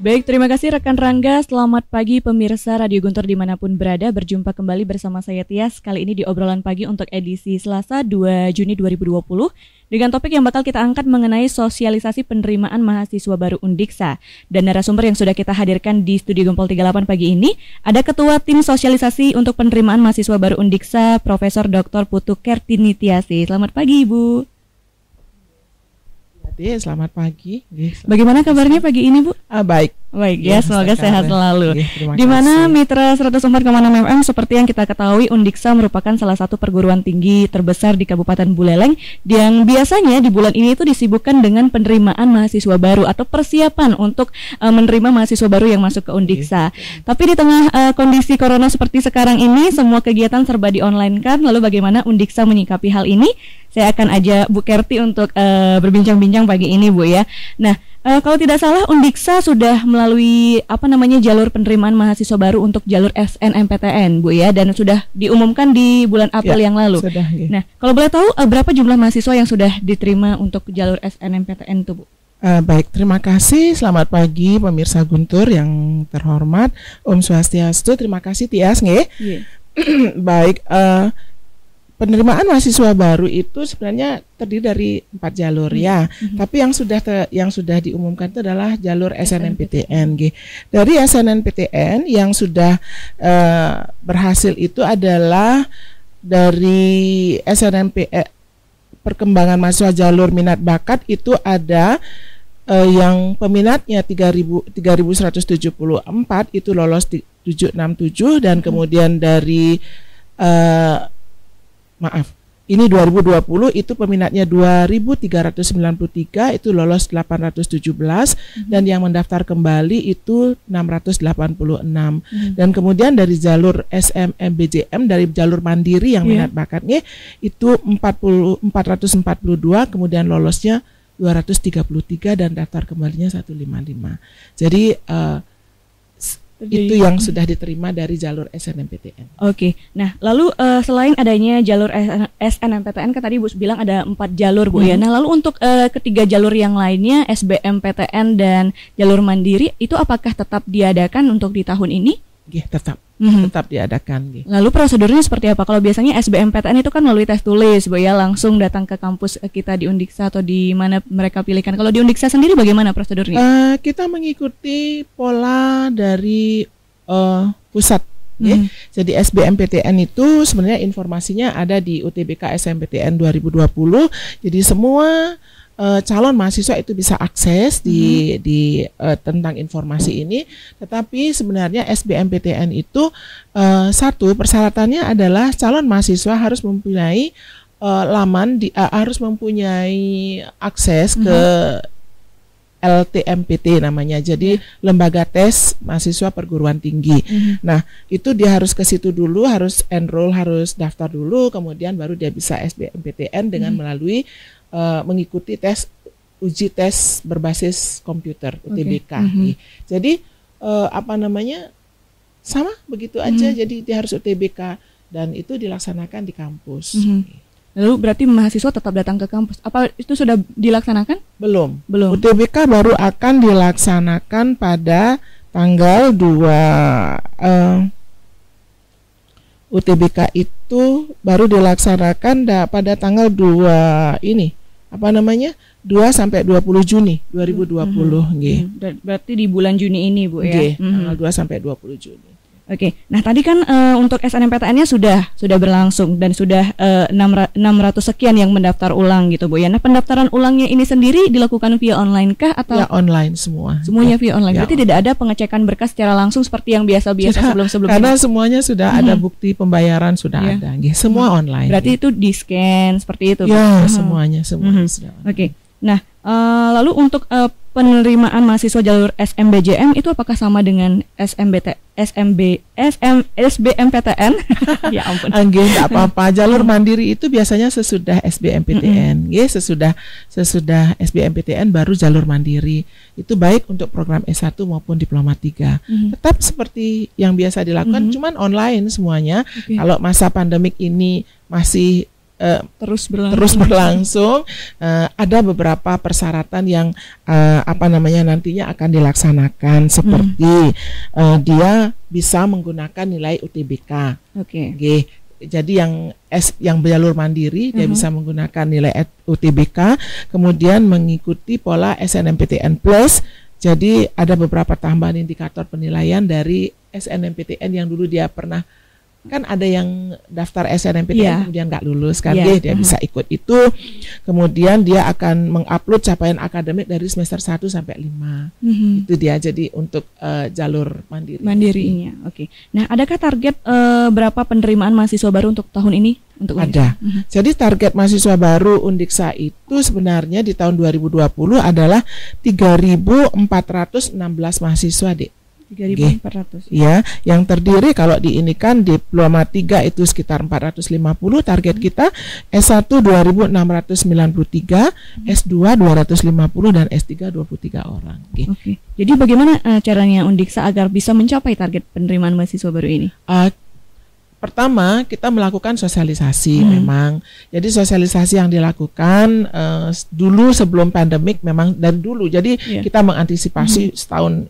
Baik, terima kasih rekan Rangga. Selamat pagi pemirsa Radio Guntur dimanapun berada. Berjumpa kembali bersama saya Tias. Kali ini di obrolan pagi untuk edisi Selasa 2 Juni 2020 dengan topik yang bakal kita angkat mengenai sosialisasi penerimaan mahasiswa baru Undiksa. Dan narasumber yang sudah kita hadirkan di Studio Gempol 38 pagi ini ada Ketua Tim Sosialisasi untuk Penerimaan Mahasiswa Baru Undiksa, Profesor Dr. Putu Kertinitiasi. Selamat pagi, Bu. Selamat pagi. Bagaimana kabarnya pagi ini, Bu? Baik. Baik ya, semoga sehat selalu. Di mana Mitra 104,6 FM seperti yang kita ketahui, Undiksa merupakan salah satu perguruan tinggi terbesar di Kabupaten Buleleng yang biasanya di bulan ini itu disibukkan dengan penerimaan mahasiswa baru atau persiapan untuk menerima mahasiswa baru yang masuk ke Undiksa. Tapi di tengah kondisi corona seperti sekarang ini, semua kegiatan serba di-online-kan. Lalu bagaimana Undiksa menyikapi hal ini? Saya akan ajak Bu Kerti untuk berbincang-bincang pagi ini, Bu ya. Nah, kalau tidak salah Undiksa sudah melalui jalur penerimaan mahasiswa baru untuk jalur SNMPTN, Bu ya, dan sudah diumumkan di bulan April yang lalu. Sudah, ya. Nah, kalau boleh tahu berapa jumlah mahasiswa yang sudah diterima untuk jalur SNMPTN itu, Bu? Baik, terima kasih. Selamat pagi pemirsa Guntur yang terhormat. Om Swastiastu. Terima kasih Tias, nggih. Yeah. Baik, penerimaan mahasiswa baru itu sebenarnya terdiri dari 4 jalur ya. Tapi yang sudah diumumkan itu adalah jalur SNMPTN. Dari SNMPTN yang sudah berhasil itu adalah dari perkembangan mahasiswa jalur minat bakat itu ada yang peminatnya 3.174 itu lolos 767 dan kemudian dari ini 2020 itu peminatnya 2.393 itu lolos 817 dan yang mendaftar kembali itu 686 dan kemudian dari jalur SMMBJM dari jalur mandiri yang minat bakatnya itu 442 kemudian lolosnya 233 dan daftar kembalinya 155. Jadi itu yang sudah diterima dari jalur SNMPTN. Oke, nah lalu selain adanya jalur SNMPTN kan tadi Bu bilang ada 4 jalur, Bu ya. Nah lalu untuk ketiga jalur yang lainnya SBMPTN dan jalur mandiri itu apakah tetap diadakan untuk di tahun ini? Tetap diadakan. Lalu prosedurnya seperti apa? Kalau biasanya SBMPTN itu kan melalui tes tulis, Bu ya, langsung datang ke kampus kita di Undiksa atau di mana mereka pilihkan. Kalau di Undiksa sendiri bagaimana prosedurnya? Kita mengikuti pola dari pusat. Jadi SBMPTN itu sebenarnya informasinya ada di UTBK SMPTN 2020. Jadi semua calon mahasiswa itu bisa akses di tentang informasi ini, tetapi sebenarnya SBMPTN itu satu persyaratannya adalah calon mahasiswa harus mempunyai harus mempunyai akses ke LTMPT namanya, jadi lembaga tes mahasiswa perguruan tinggi. Nah itu dia harus ke situ dulu, harus enroll, harus daftar dulu, kemudian baru dia bisa SBMPTN dengan melalui mengikuti uji tes berbasis komputer UTBK. Jadi sama begitu aja. Jadi dia harus UTBK dan itu dilaksanakan di kampus. Lalu berarti mahasiswa tetap datang ke kampus. Apa itu sudah dilaksanakan? Belum. UTBK baru akan dilaksanakan pada tanggal 2 UTBK itu baru dilaksanakan pada tanggal 2 sampai 20 Juni 2020 Berarti di bulan Juni ini, Bu ya. Tanggal 2 sampai 20 Juni. Oke. Nah, tadi kan untuk SNMPTN-nya sudah berlangsung dan sudah 600 sekian yang mendaftar ulang gitu, Bu ya. Nah, pendaftaran ulangnya ini sendiri dilakukan via online kah atau ya online semua? Semuanya via online. Berarti tidak ada pengecekan berkas secara langsung seperti yang biasa-biasa sebelum-sebelumnya. Karena semuanya sudah ada bukti pembayaran sudah ada. Semua online. Berarti itu di-scan seperti itu, Bu? Ya, semuanya sudah. Oke. Nah, lalu untuk penerimaan mahasiswa jalur SMBJM itu apakah sama dengan SBMPTN? Ya ampun. Enggak apa-apa. Jalur mandiri itu biasanya sesudah SBMPTN. Sesudah SBMPTN baru jalur mandiri. Itu baik untuk program S1 maupun diploma 3. Tetap seperti yang biasa dilakukan, cuman online semuanya. Kalau masa pandemik ini masih terus berlangsung. Ada beberapa persyaratan yang nantinya akan dilaksanakan seperti dia bisa menggunakan nilai UTBK. Oke. Jadi yang jalur mandiri dia bisa menggunakan nilai UTBK, kemudian mengikuti pola SNMPTN Plus. Jadi ada beberapa tambahan indikator penilaian dari SNMPTN yang dulu dia pernah, kan ada yang daftar SNMPTN kemudian nggak lulus kan, dia bisa ikut itu. Kemudian dia akan mengupload capaian akademik dari semester 1 sampai 5. Itu dia jadi untuk jalur mandirinya. Oke. Nah, adakah target berapa penerimaan mahasiswa baru untuk tahun ini? Ada. Jadi target mahasiswa baru Undiksa itu sebenarnya di tahun 2020 adalah 3.416 mahasiswa, Dek. 3.400. Ya, yang terdiri kalau diinikan diploma 3 itu sekitar 450, target kita S1 2.693, S2 250 dan S3 23 orang. Oke. Jadi bagaimana caranya Undiksa agar bisa mencapai target penerimaan mahasiswa baru ini? Pertama, kita melakukan sosialisasi memang. Jadi sosialisasi yang dilakukan dulu sebelum pandemik memang dari dulu. Jadi kita mengantisipasi setahun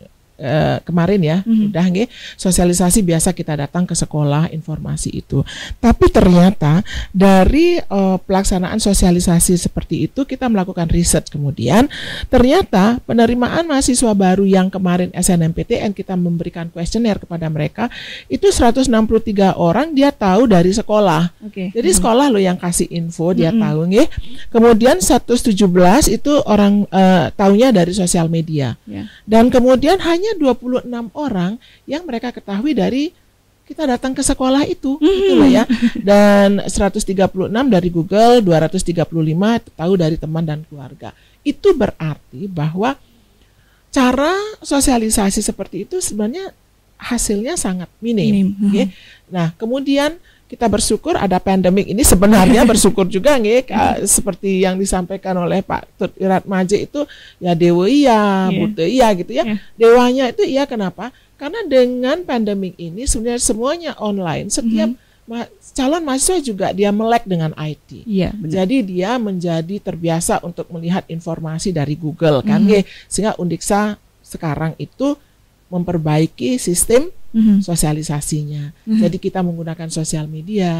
kemarin ya, udah sosialisasi biasa kita datang ke sekolah informasi itu. Tapi ternyata dari pelaksanaan sosialisasi seperti itu kita melakukan riset, kemudian ternyata penerimaan mahasiswa baru yang kemarin SNMPTN kita memberikan kuesioner kepada mereka itu 163 orang dia tahu dari sekolah. Jadi sekolah lo yang kasih info dia tahu Kemudian 117 itu orang tahunya dari sosial media. Dan kemudian hanya 26 orang yang mereka ketahui dari kita datang ke sekolah itu, gitu loh ya. Dan 136 dari Google, 235 tahu dari teman dan keluarga. Itu berarti bahwa cara sosialisasi seperti itu sebenarnya hasilnya sangat minim. Nah, kemudian kita bersyukur ada pandemik ini, sebenarnya bersyukur juga seperti yang disampaikan oleh Pak Tut Wiratmaje itu ya dewa iya, buta iya gitu ya. Dewanya itu iya, kenapa? Karena dengan pandemik ini sebenarnya semuanya online. Setiap calon mahasiswa juga dia melek dengan IT. Jadi dia menjadi terbiasa untuk melihat informasi dari Google kan, sehingga Undiksa sekarang itu memperbaiki sistem sosialisasinya. Jadi kita menggunakan sosial media.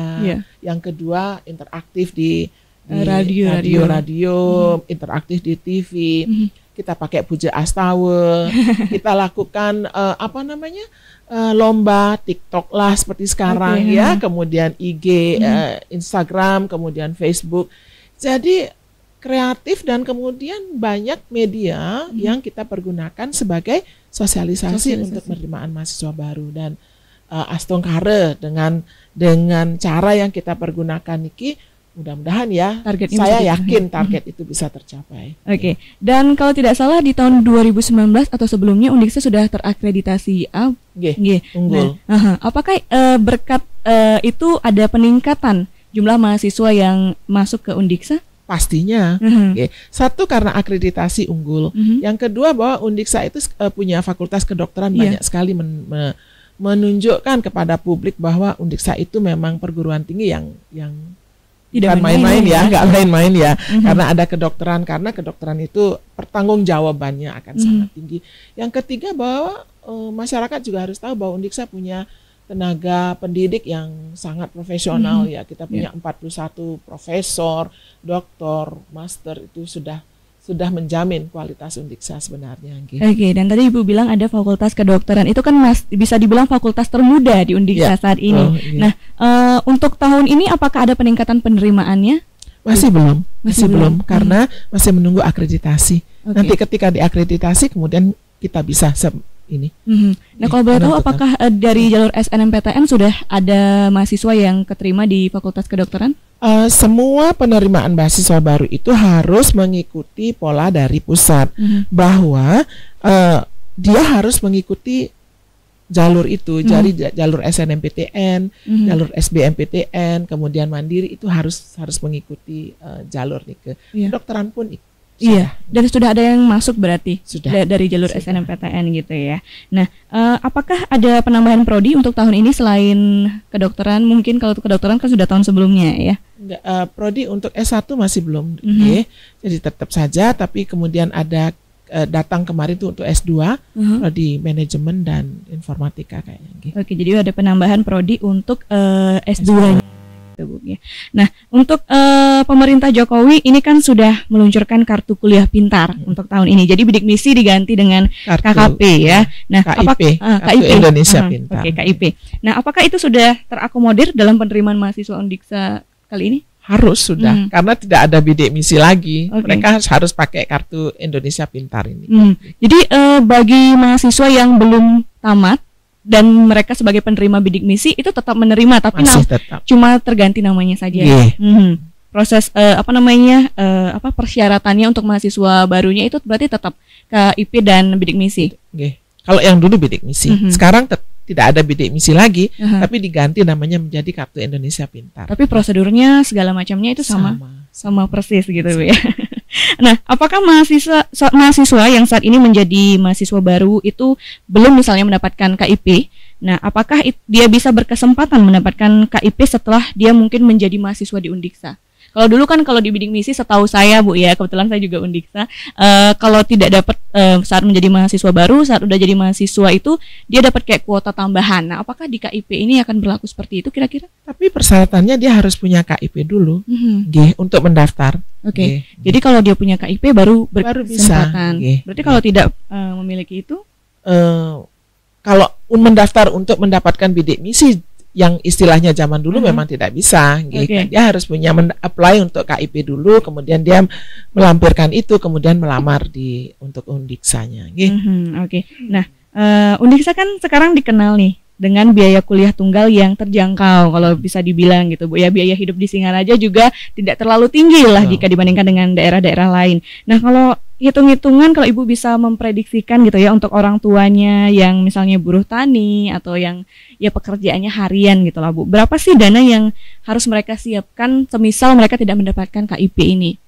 Yang kedua interaktif di radio, interaktif di TV. Kita pakai Puja Astawa. Kita lakukan lomba TikTok lah seperti sekarang kemudian IG, Instagram, kemudian Facebook. Jadi kreatif dan kemudian banyak media yang kita pergunakan sebagai sosialisasi untuk penerimaan mahasiswa baru. Dan astongkare dengan cara yang kita pergunakan niki, mudah-mudahan ya saya yakin target itu bisa tercapai. Dan kalau tidak salah di tahun 2019 atau sebelumnya Undiksa sudah terakreditasi unggul. Apakah berkat itu ada peningkatan jumlah mahasiswa yang masuk ke Undiksa? Pastinya. Satu karena akreditasi unggul. Yang kedua bahwa Undiksa itu punya fakultas kedokteran banyak sekali menunjukkan kepada publik bahwa Undiksa itu memang perguruan tinggi yang bukan main-main nggak main-main ya. Karena ada kedokteran, karena kedokteran itu pertanggungjawabannya akan sangat tinggi. Yang ketiga bahwa masyarakat juga harus tahu bahwa Undiksa punya tenaga pendidik yang sangat profesional ya. Kita punya 41 profesor, doktor, master, itu sudah menjamin kualitas Undiksa sebenarnya. Dan tadi Ibu bilang ada fakultas kedokteran. Itu kan bisa dibilang fakultas termuda di Undiksa saat ini. Nah, untuk tahun ini apakah ada peningkatan penerimaannya? Masih belum karena masih menunggu akreditasi. Nanti ketika diakreditasi kemudian kita bisa ini. Nah, kalau boleh tahu apakah dari jalur SNMPTN sudah ada mahasiswa yang keterima di Fakultas Kedokteran? Semua penerimaan mahasiswa baru itu harus mengikuti pola dari pusat, bahwa dia harus mengikuti jalur itu. Jadi jalur SNMPTN, jalur SBMPTN, kemudian mandiri itu harus mengikuti jalur nih ke kedokteran pun Iya, dan sudah ada yang masuk berarti dari jalur sudah. SNMPTN gitu ya. Nah, apakah ada penambahan prodi untuk tahun ini selain kedokteran? Mungkin kalau kedokteran kan sudah tahun sebelumnya ya. Enggak, prodi untuk S1 masih belum. Jadi tetap saja, tapi kemudian ada datang kemarin itu untuk S2 prodi manajemen dan informatika kayaknya. Oke, jadi ada penambahan prodi untuk S2. Nah, untuk pemerintah Jokowi ini kan sudah meluncurkan kartu kuliah pintar untuk tahun ini. Jadi bidik misi diganti dengan KKP ya. Nah, KIP, Kartu Indonesia Pintar. Oke, KIP. Nah, apakah itu sudah terakomodir dalam penerimaan mahasiswa Undiksa kali ini? Harus sudah, karena tidak ada bidik misi lagi. Mereka harus pakai kartu Indonesia Pintar ini. Jadi bagi mahasiswa yang belum tamat dan mereka sebagai penerima bidik misi itu tetap menerima, tapi cuma terganti namanya saja. Proses persyaratannya untuk mahasiswa barunya itu berarti tetap KIP dan bidik misi. Kalau yang dulu bidik misi, sekarang tidak ada bidik misi lagi, tapi diganti namanya menjadi Kartu Indonesia Pintar. Tapi prosedurnya segala macamnya itu sama persis gitu ya. Nah, apakah mahasiswa yang saat ini menjadi mahasiswa baru itu belum misalnya mendapatkan KIP? Nah, apakah dia bisa berkesempatan mendapatkan KIP setelah dia mungkin menjadi mahasiswa di Undiksa? Kalau dulu kan kalau di bidik misi setahu saya Bu ya, kebetulan saya juga Undiksa, kalau tidak dapat saat menjadi mahasiswa baru, saat udah jadi mahasiswa itu dia dapat kayak kuota tambahan. Nah, apakah di KIP ini akan berlaku seperti itu kira-kira? Tapi persyaratannya dia harus punya KIP dulu, untuk mendaftar. Oke. Jadi kalau dia punya KIP baru berkesempatan. Berarti kalau tidak memiliki itu, kalau mendaftar untuk mendapatkan bidik misi yang istilahnya zaman dulu memang tidak bisa, dia harus punya apply untuk KIP dulu, kemudian dia melampirkan itu, kemudian melamar untuk Undiksanya. Nah, Undiksa kan sekarang dikenal nih dengan biaya kuliah tunggal yang terjangkau, kalau bisa dibilang gitu Bu ya. Biaya hidup di Singaraja juga tidak terlalu tinggi lah jika dibandingkan dengan daerah-daerah lain. Nah, kalau hitung-hitungan, kalau Ibu bisa memprediksikan gitu ya untuk orang tuanya yang misalnya buruh tani atau yang ya pekerjaannya harian gitu lah Bu, berapa sih dana yang harus mereka siapkan semisal mereka tidak mendapatkan KIP ini?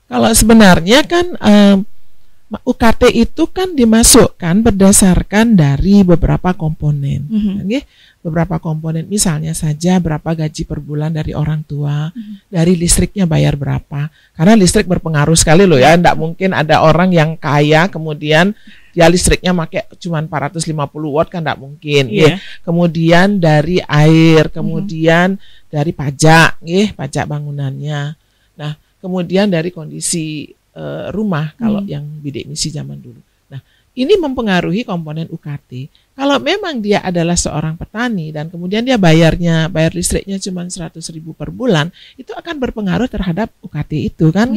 Kalau sebenarnya kan UKT itu kan dimasukkan berdasarkan dari beberapa komponen, beberapa komponen. Misalnya saja berapa gaji per bulan dari orang tua, dari listriknya bayar berapa. Karena listrik berpengaruh sekali loh ya. Tidak mungkin ada orang yang kaya kemudian dia listriknya pakai cuma 450 watt, kan tidak mungkin. Kemudian dari air, kemudian dari pajak, pajak bangunannya. Nah, kemudian dari kondisi rumah kalau yang bidik misi zaman dulu. Nah, ini mempengaruhi komponen UKT. Kalau memang dia adalah seorang petani dan kemudian dia bayar listriknya cuma 100.000 per bulan, itu akan berpengaruh terhadap UKT itu kan.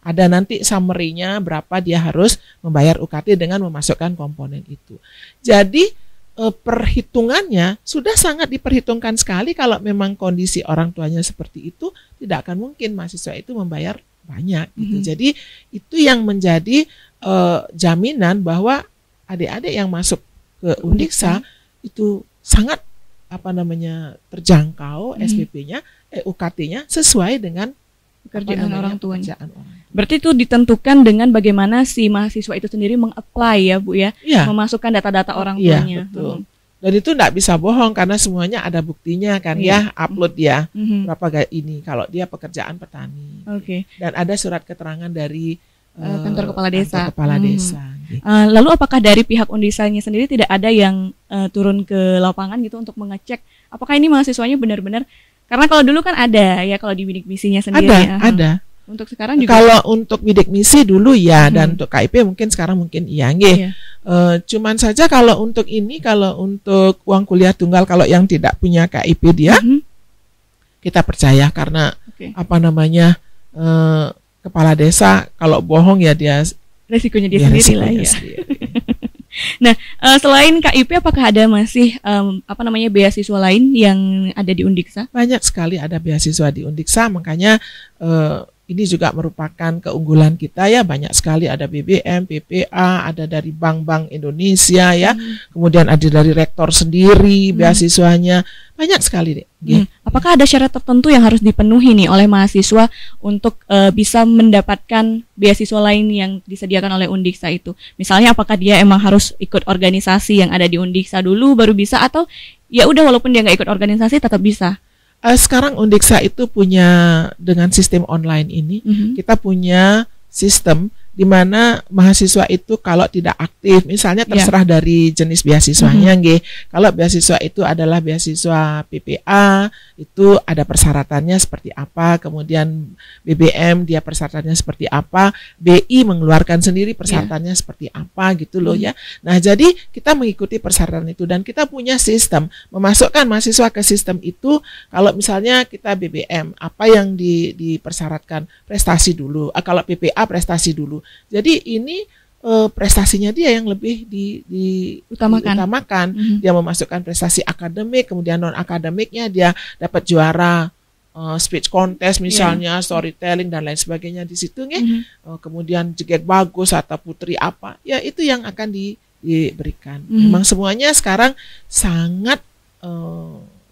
Ada nanti summary-nya berapa dia harus membayar UKT dengan memasukkan komponen itu. Jadi perhitungannya sudah sangat diperhitungkan sekali. Kalau memang kondisi orang tuanya seperti itu, tidak akan mungkin mahasiswa itu membayar banyak gitu. Jadi itu yang menjadi jaminan bahwa adik-adik yang masuk ke Undiksa itu sangat terjangkau SPP-nya, UKT-nya sesuai dengan pekerjaan orang tuanya. Berarti itu ditentukan dengan bagaimana si mahasiswa itu sendiri meng-apply ya Bu ya, memasukkan data-data orang tuanya. Betul. Dan itu tidak bisa bohong karena semuanya ada buktinya kan upload berapa ini kalau dia pekerjaan petani. Dan ada surat keterangan dari kantor kepala desa. Lalu apakah dari pihak Undisanya sendiri tidak ada yang turun ke lapangan gitu untuk mengecek apakah ini mahasiswanya benar-benar, karena kalau dulu kan ada ya kalau di bidik misinya sendiri. Ada. Untuk sekarang juga. Kalau untuk bidik misi dulu dan untuk KIP mungkin sekarang mungkin cuman saja kalau untuk uang kuliah tunggal, kalau yang tidak punya KIP dia, kita percaya karena kepala desa kalau bohong ya dia resikonya dia sendiri lah ya. Nah, selain KIP apakah ada masih beasiswa lain yang ada di Undiksa? Banyak sekali ada beasiswa di Undiksa, makanya ini juga merupakan keunggulan kita ya. Banyak sekali ada BBM, PPA, ada dari bank-bank Indonesia ya. Kemudian ada dari rektor sendiri beasiswanya. Banyak sekali deh. Apakah ada syarat tertentu yang harus dipenuhi nih oleh mahasiswa untuk bisa mendapatkan beasiswa lain yang disediakan oleh Undiksa itu? Misalnya apakah dia emang harus ikut organisasi yang ada di Undiksa dulu baru bisa, atau ya udah walaupun dia nggak ikut organisasi tetap bisa? Sekarang Undiksa itu punya, dengan sistem online ini, kita punya sistem di mana mahasiswa itu kalau tidak aktif, misalnya terserah dari jenis beasiswanya, kalau beasiswa itu adalah beasiswa PPA, itu ada persyaratannya seperti apa, kemudian BBM dia persyaratannya seperti apa, BI mengeluarkan sendiri persyaratannya seperti apa gitu loh ya. Nah, jadi kita mengikuti persyaratan itu dan kita punya sistem memasukkan mahasiswa ke sistem itu. Kalau misalnya kita BBM, apa yang dipersyaratkan, prestasi dulu, kalau PPA prestasi dulu. Jadi ini prestasinya dia yang lebih diutamakan. Dia memasukkan prestasi akademik, kemudian non akademiknya dia dapat juara speech contest misalnya, storytelling dan lain sebagainya di situ kemudian jeget bagus atau putri apa, ya itu yang akan diberikan. Memang semuanya sekarang sangat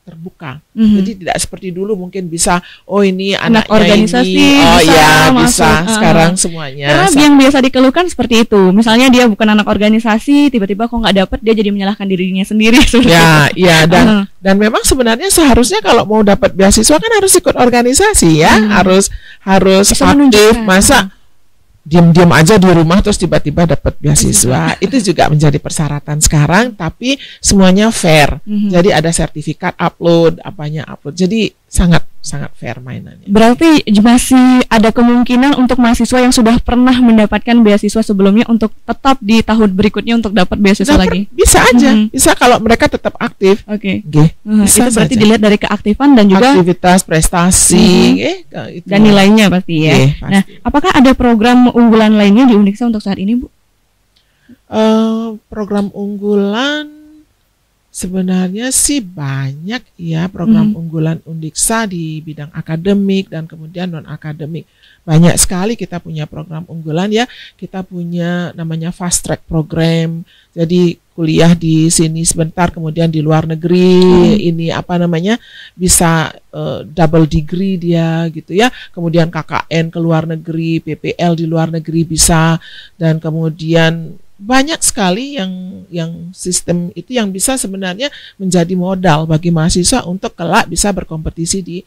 terbuka. Jadi tidak seperti dulu mungkin bisa ini anak organisasi ini, bisa sekarang semuanya. Karena yang biasa dikeluhkan seperti itu. Misalnya dia bukan anak organisasi, tiba-tiba kok nggak dapet, dia jadi menyalahkan dirinya sendiri. Dan memang sebenarnya seharusnya kalau mau dapat beasiswa kan harus ikut organisasi ya, harus aktif. Masa diam-diam aja di rumah terus tiba-tiba dapat beasiswa? Itu juga menjadi persyaratan sekarang, tapi semuanya fair. Jadi ada sertifikat upload, jadi sangat fair mainannya. Berarti masih ada kemungkinan untuk mahasiswa yang sudah pernah mendapatkan beasiswa sebelumnya untuk tetap di tahun berikutnya untuk dapat beasiswa lagi? Bisa aja, bisa kalau mereka tetap aktif. Itu berarti dilihat dari keaktifan dan juga aktivitas, prestasi, dan nilainya pasti ya. Pasti. Nah, apakah ada program unggulan lainnya di Undiksa untuk saat ini, Bu? Program unggulan sebenarnya sih banyak ya, program unggulan Undiksa di bidang akademik dan kemudian non akademik. Banyak sekali kita punya program unggulan ya. Kita punya namanya fast track program. Jadi kuliah di sini sebentar, kemudian di luar negeri ini bisa double degree dia gitu ya. Kemudian KKN ke luar negeri, PPL di luar negeri bisa, dan kemudian banyak sekali yang sistem itu yang bisa sebenarnya menjadi modal bagi mahasiswa untuk kelak bisa berkompetisi di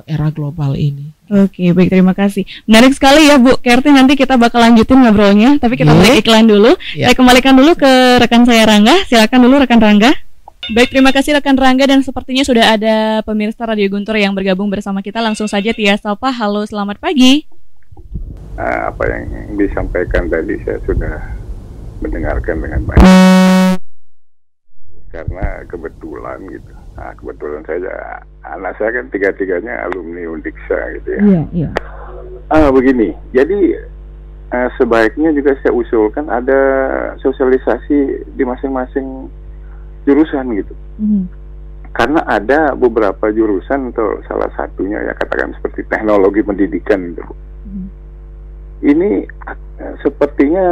era global ini. Oke, baik, terima kasih. Menarik sekali ya Bu Kerti, nanti kita bakal lanjutin ngobrolnya, tapi kita break iklan dulu. Saya kembalikan dulu ke rekan saya Rangga. Silakan dulu rekan Rangga. Baik, terima kasih rekan Rangga, dan sepertinya sudah ada pemirsa Radio Guntur yang bergabung bersama kita. Langsung saja Tia Sapa. Halo, selamat pagi. Apa yang disampaikan tadi saya sudah mendengarkan dengan baik, karena kebetulan gitu. Kebetulan saja anak saya kan tiga-tiganya alumni Undiksa gitu ya. Begini, jadi sebaiknya juga saya usulkan ada sosialisasi di masing-masing jurusan gitu. Karena ada beberapa jurusan, atau salah satunya ya katakan seperti teknologi pendidikan gitu. Ini sepertinya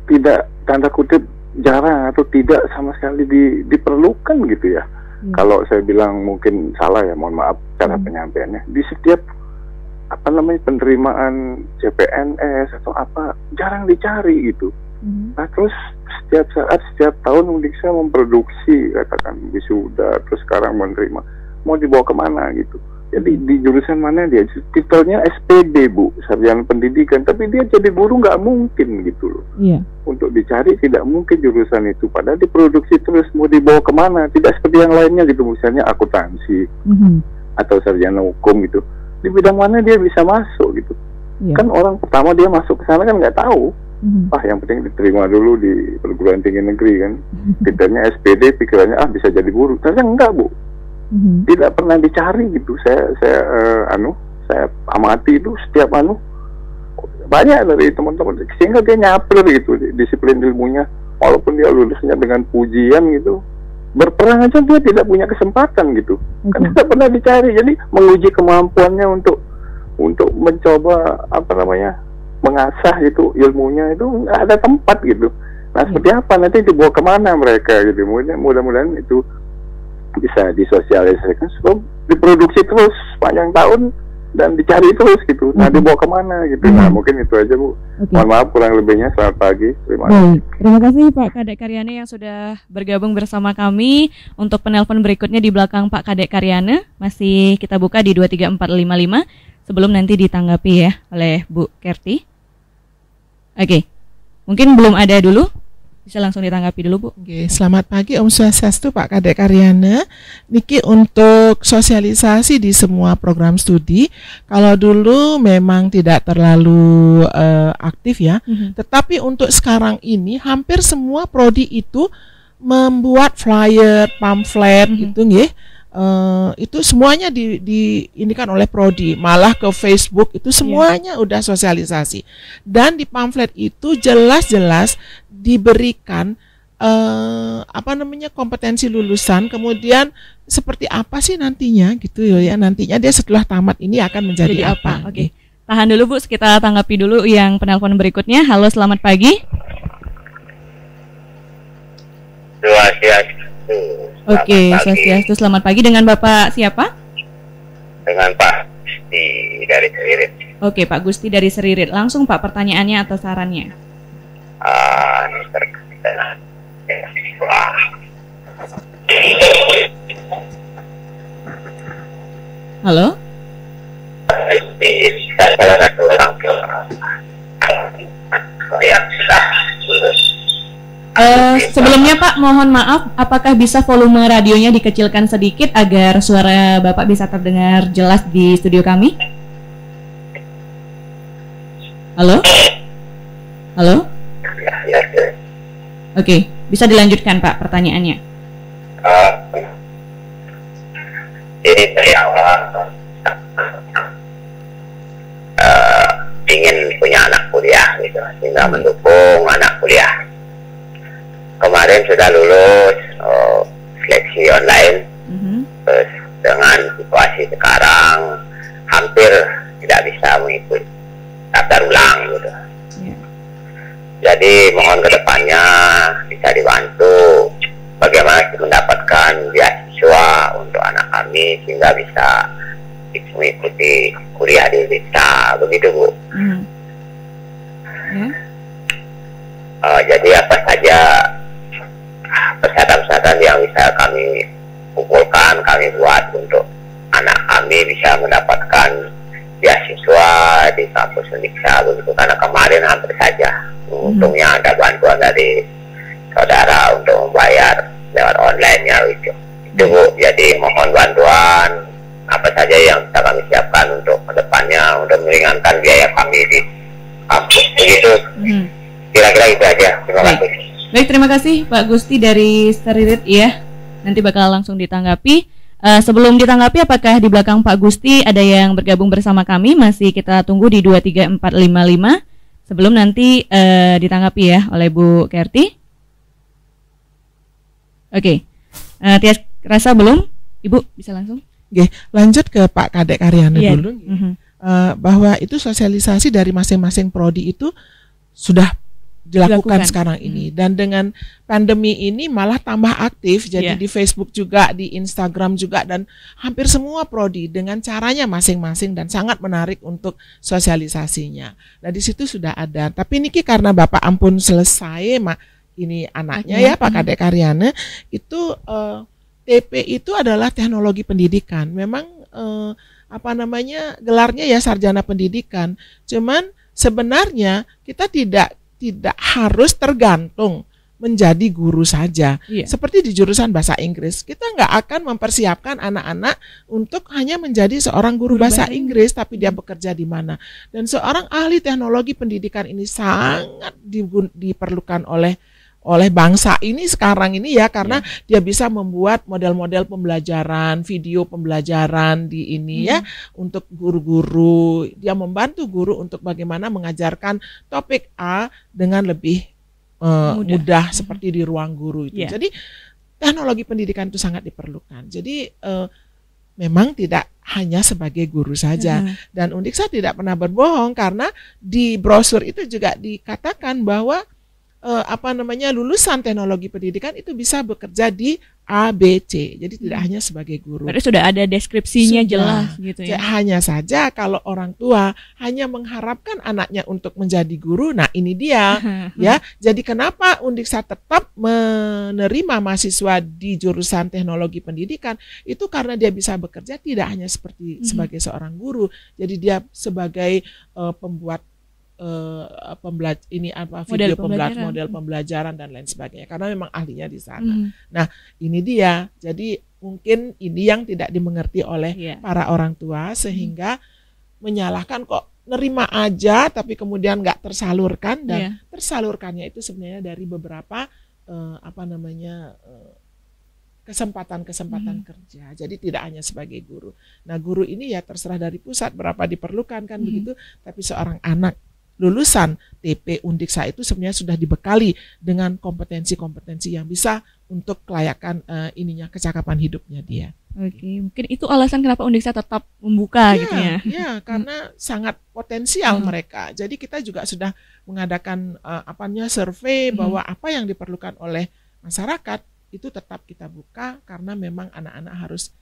tidak, tanda kutip, jarang atau tidak sama sekali diperlukan gitu ya. Kalau saya bilang mungkin salah ya, mohon maaf cara penyampaiannya. Di setiap penerimaan CPNS atau apa jarang dicari gitu. Nah, terus setiap tahun Undiksa memproduksi katakan wisuda, terus sekarang menerima, mau dibawa kemana gitu. Jadi di jurusan mana dia? Titelnya SPD, Bu, sarjana pendidikan, tapi dia jadi guru nggak mungkin gitu loh. Untuk dicari tidak mungkin jurusan itu, padahal diproduksi terus, mau dibawa kemana? Tidak seperti yang lainnya gitu, misalnya akuntansi atau sarjana hukum gitu. Di bidang mana dia bisa masuk gitu? Kan orang pertama dia masuk ke sana kan nggak tahu. Yang penting diterima dulu di perguruan tinggi negeri kan. Titelnya SPD, pikirannya bisa jadi guru. Ternyata enggak, Bu. Tidak pernah dicari gitu. Saya amati itu setiap banyak dari teman-teman, sehingga dia nyapler gitu disiplin ilmunya, walaupun dia lulusnya dengan pujian gitu, berperang aja dia tidak punya kesempatan gitu. Karena tidak pernah dicari. Jadi menguji kemampuannya untuk mencoba mengasah itu ilmunya itu nggak ada tempat gitu. Nah, seperti apa nanti dibawa kemana mereka gitu. Mudah-mudahan itu bisa disosialisasikan sebab diproduksi terus sepanjang tahun dan dicari terus gitu. Nah, dibawa kemana gitu. Nah, mungkin itu aja, Bu. Mohon maaf kurang lebihnya. Selamat pagi. Terima kasih. Terima kasih Pak Kadek Karyana yang sudah bergabung bersama kami. Untuk penelpon berikutnya di belakang Pak Kadek Karyana masih kita buka di 23455 sebelum nanti ditanggapi ya oleh Bu Kerti. Oke. Mungkin belum ada dulu. Bisa langsung ditanggapi dulu, Bu. Oke, selamat pagi Om Swastiastu Pak Kadek Karyana. Niki untuk sosialisasi di semua program studi, kalau dulu memang tidak terlalu aktif ya, tetapi untuk sekarang ini hampir semua prodi itu membuat flyer, pamflet gitu nggih. Itu semuanya diinikan oleh prodi, malah ke Facebook itu semuanya udah sosialisasi. Dan di pamflet itu jelas-jelas diberikan kompetensi lulusan, kemudian seperti apa sih nantinya gitu ya, nantinya dia setelah tamat ini akan menjadi apa. Oke. Tahan dulu Bu, kita tanggapi dulu yang penelpon berikutnya. Halo, selamat pagi. Oke, Swastiastu, selamat pagi. Dengan Bapak siapa? Dengan Pak Gusti dari Seririt. Oke, Pak Gusti dari Seririt. Langsung Pak, pertanyaannya atau sarannya? Ini terkait dengan Halo? Salah satu orang yang sudah lulus. Sebelumnya Pak, mohon maaf, apakah bisa volume radionya dikecilkan sedikit agar suara Bapak bisa terdengar jelas di studio kami? Halo? Halo? Ya. Oke, bisa dilanjutkan Pak pertanyaannya. Ini dari awal ingin punya anak kuliah gitu, sehingga mendukung anak kuliah. Kemarin sudah lulus seleksi online, terus dengan situasi sekarang hampir tidak bisa mengikuti daftar ulang gitu. Jadi mohon kedepannya bisa dibantu bagaimana mendapatkan beasiswa untuk anak kami sehingga bisa mengikuti kuliah di Indonesia, begitu Bu. Jadi apa saja persyaratan-persyaratan yang bisa kami kumpulkan, kami buat untuk anak kami bisa mendapatkan beasiswa di kampus Indonesia begitu, karena kemarin hampir saja untungnya ada bantuan dari saudara untuk membayar lewat online-nya itu Bu. Jadi mohon bantuan apa saja yang bisa kami siapkan untuk kedepannya untuk meringankan biaya kami di kampus begitu. Kira-kira itu aja. Terima kasih. Baik, terima kasih Pak Gusti dari Seririt ya. Nanti bakal langsung ditanggapi. Sebelum ditanggapi, apakah di belakang Pak Gusti ada yang bergabung bersama kami? Masih kita tunggu di 23455. Sebelum nanti ditanggapi ya oleh Bu Kerti. Oke. Tias rasa belum? Ibu bisa langsung? Oke, lanjut ke Pak Kadek Karyana dulu. Bahwa itu sosialisasi dari masing-masing prodi itu sudah dilakukan sekarang ini, dan dengan pandemi ini malah tambah aktif, jadi di Facebook juga, di Instagram juga, dan hampir semua prodi dengan caranya masing-masing dan sangat menarik untuk sosialisasinya. Nah di situ sudah ada, tapi niki karena Bapak ampun selesai ini anaknya ya Pak Kadek Karyana itu TP itu adalah teknologi pendidikan, memang gelarnya ya sarjana pendidikan, cuman sebenarnya kita tidak harus tergantung menjadi guru saja. Seperti di jurusan bahasa Inggris, kita nggak akan mempersiapkan anak-anak untuk hanya menjadi seorang guru bahasa Inggris, tapi dia bekerja di mana. Dan seorang ahli teknologi pendidikan ini sangat diperlukan oleh bangsa ini sekarang ini ya, karena dia bisa membuat model-model pembelajaran, video pembelajaran di ini ya untuk guru-guru. Dia membantu guru untuk bagaimana mengajarkan topik A dengan lebih mudah seperti di ruang guru itu. Jadi teknologi pendidikan itu sangat diperlukan. Jadi memang tidak hanya sebagai guru saja. Dan Undiksa tidak pernah berbohong, karena di brosur itu juga dikatakan bahwa lulusan teknologi pendidikan itu bisa bekerja di A, B, C. Jadi tidak hanya sebagai guru. Berarti sudah ada deskripsinya jelas gitu ya. Hanya saja kalau orang tua hanya mengharapkan anaknya untuk menjadi guru, nah ini dia ya. Jadi kenapa Undiksa tetap menerima mahasiswa di jurusan teknologi pendidikan itu karena dia bisa bekerja tidak hanya seperti sebagai seorang guru. Jadi dia sebagai pembuat model pembelajaran dan lain sebagainya karena memang ahlinya di sana. Nah, ini dia. Jadi mungkin ini yang tidak dimengerti oleh para orang tua sehingga menyalahkan kok nerima aja tapi kemudian nggak tersalurkan dan tersalurkannya itu sebenarnya dari beberapa kesempatan kerja. Jadi tidak hanya sebagai guru. Nah, guru ini ya terserah dari pusat berapa diperlukan kan begitu, tapi seorang anak lulusan TP Undiksa itu sebenarnya sudah dibekali dengan kompetensi-kompetensi yang bisa untuk kelayakan kecakapan hidupnya dia. Oke, mungkin itu alasan kenapa Undiksa tetap membuka gitu ya. Ya, karena sangat potensial mereka. Jadi kita juga sudah mengadakan survei bahwa apa yang diperlukan oleh masyarakat itu tetap kita buka karena memang anak-anak harus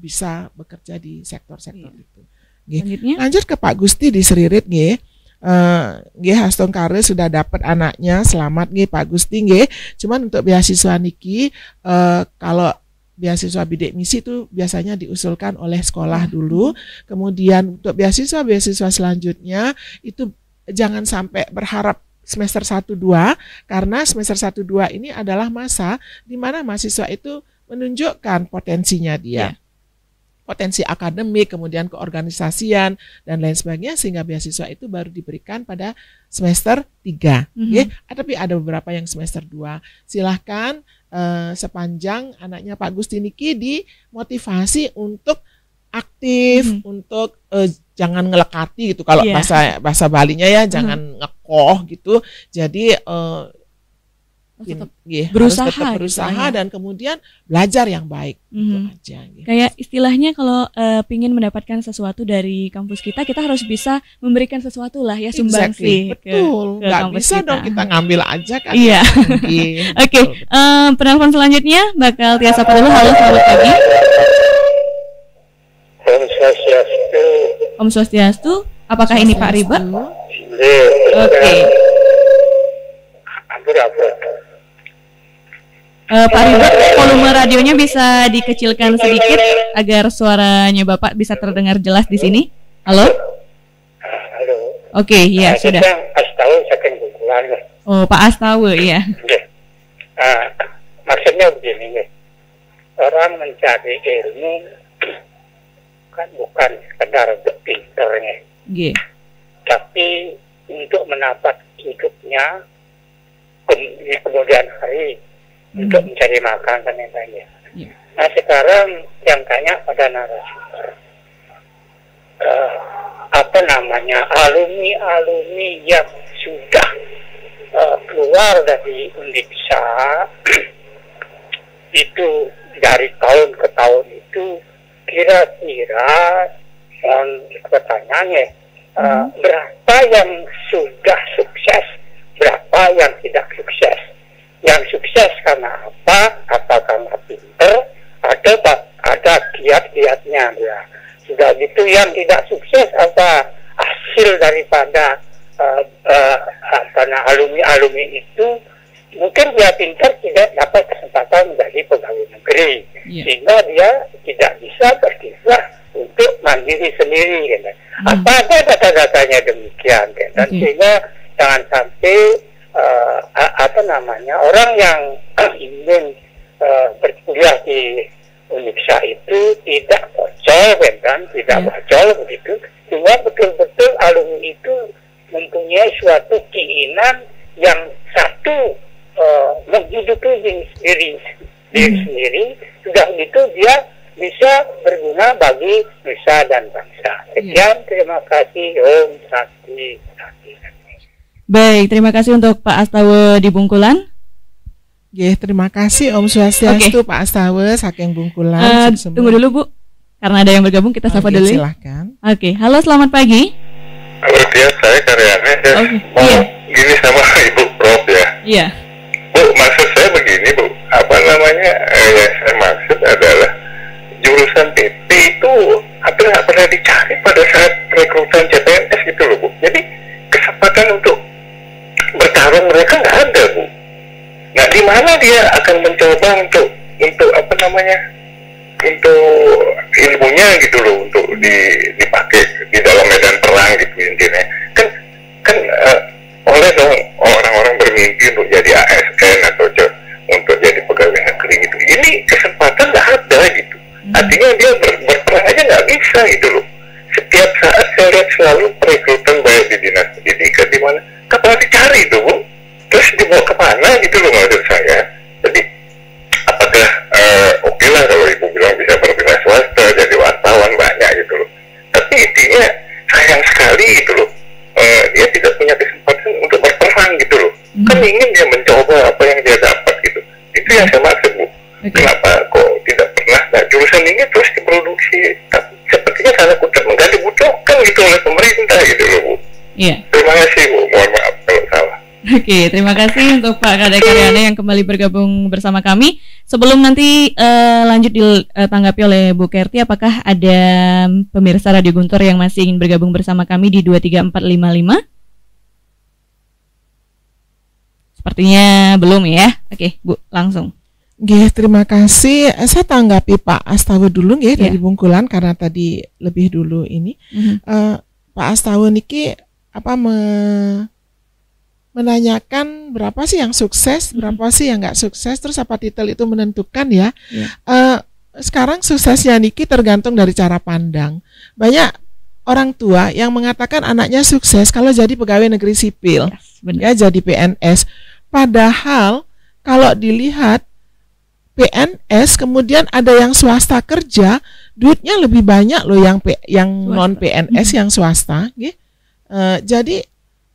bisa bekerja di sektor-sektor itu. Lanjut ke Pak Gusti di Seririt nggih. Hastong Kare sudah dapat anaknya, selamat nggih Pak Gusti nggih. Cuman untuk beasiswa niki kalau beasiswa bidik misi itu biasanya diusulkan oleh sekolah dulu. Kemudian untuk beasiswa selanjutnya itu jangan sampai berharap semester 1-2 karena semester 1-2 ini adalah masa di mana mahasiswa itu menunjukkan potensinya dia. Potensi akademik, kemudian keorganisasian dan lain sebagainya sehingga beasiswa itu baru diberikan pada semester 3. Tapi ada beberapa yang semester 2. Silahkan sepanjang anaknya Pak Gusti niki dimotivasi untuk aktif, untuk jangan ngelekati gitu kalau bahasa Balinya ya, jangan ngekoh gitu. Jadi harus tetap berusaha dan kemudian belajar yang baik itu aja. Kayak istilahnya kalau pingin mendapatkan sesuatu dari kampus kita harus bisa memberikan sesuatu lah ya, sumbangsi. Betul, nggak bisa kita. Dong kita ngambil aja kan. Iya. Oke, penelpon selanjutnya bakal Tia sapa dulu. Halo, selamat pagi. Om Swastiastu. Apakah ini Pak Riba? Oke. Pak Riba, volume radionya bisa dikecilkan sedikit agar suaranya Bapak bisa terdengar jelas di sini. Halo? Halo. Oke, ya sudah. Astawa saking Bungkulan. Oh, Pak Astawa, iya. Maksudnya begini, orang mencari ilmu kan bukan sekedar pinternya, tapi untuk mendapat hidupnya di kemudian hari. Untuk mencari makan dan lain-lainnya. Nah sekarang yang tanya pada narasumber, alumni yang sudah keluar dari Undiksa itu dari tahun ke tahun itu kira-kira pertanyaannya berapa yang sudah sukses, berapa yang tidak sukses. Yang sukses karena apa? Apa karena pinter? Ada kiat-kiatnya ya. Sudah gitu yang tidak sukses apa hasil daripada alumni itu mungkin dia pinter tidak dapat kesempatan menjadi pegawai negeri, sehingga dia tidak bisa berkiprah untuk mandiri sendiri. Gitu. Apa ada data-datanya demikian? Gitu. Dan sehingga jangan sampai orang yang ingin berkuliah di Undiksa itu tidak bocor dan tidak bocor begitu, sehingga betul-betul alumni itu mempunyai suatu keinginan yang satu menghidupi diri sendiri, sudah gitu dia bisa berguna bagi nusa dan bangsa. Sekian, terima kasih. Om Santi. Baik, terima kasih untuk Pak Astawa di Bungkulan. Terima kasih Om Swastiastu Pak Astawa saking Bungkulan. Tunggu dulu Bu, karena ada yang bergabung kita sapa dulu. Silahkan. Halo, selamat pagi. Halo Tia, saya Karyana. Gini sama Ibu Prof ya. Iya. Bu, maksud saya begini Bu, apa namanya, yang saya maksud adalah jurusan TP itu hampir nggak pernah dicari pada saat rekrutan CPNS gitu loh Bu. Jadi kesempatan untuk bertarung mereka nggak ada Bu. Nah, di mana dia akan mencoba untuk apa namanya, untuk ilmunya gitu loh, untuk dipakai di dalam medan perang gitu intinya. Kan oleh dong orang-orang bermimpi untuk jadi ASN atau untuk jadi pegawai negeri gitu. Ini kesempatan nggak ada gitu. Artinya dia berperang aja nggak bisa gitu loh. Setiap saat saya lihat selalu perekrutan baik di dinas pendidikan di mana kapan dicari itu Bu, terus dibawa kemana gitu loh maksud saya. Jadi apakah oke lah kalau ibu bilang bisa berpindah swasta jadi wartawan banyak gitu loh. Tapi intinya sayang sekali gitu loh. Dia tidak punya kesempatan untuk berperang gitu loh. Kan ingin dia mencoba apa yang dia dapat gitu. Itu yang saya maksud Bu. Kenapa kok tidak pernah jurusan ini terus diproduksi? Sepertinya sangat nggak dibutuhkan gitu oleh pemerintah gitu loh Bu. Iya. Terima kasih Bu. Mohon maaf kalau salah. Oke, terima kasih untuk Pak Kadek Karyana yang kembali bergabung bersama kami. Sebelum nanti lanjut ditanggapi oleh Bu Kerti, apakah ada pemirsa Radio Guntur yang masih ingin bergabung bersama kami di 23455? Sepertinya belum ya. Oke, Bu, langsung. Nggih, terima kasih. Saya tanggapi Pak Astawa dulu nggih dari Bungkulan karena tadi lebih dulu ini. Pak Astawa niki menanyakan berapa sih yang sukses, berapa sih yang nggak sukses, terus apa titel itu menentukan ya. Sekarang suksesnya niki tergantung dari cara pandang. Banyak orang tua yang mengatakan anaknya sukses kalau jadi pegawai negeri sipil, ya jadi PNS. Padahal kalau dilihat PNS kemudian ada yang swasta kerja, duitnya lebih banyak loh yang non PNS yang swasta. Jadi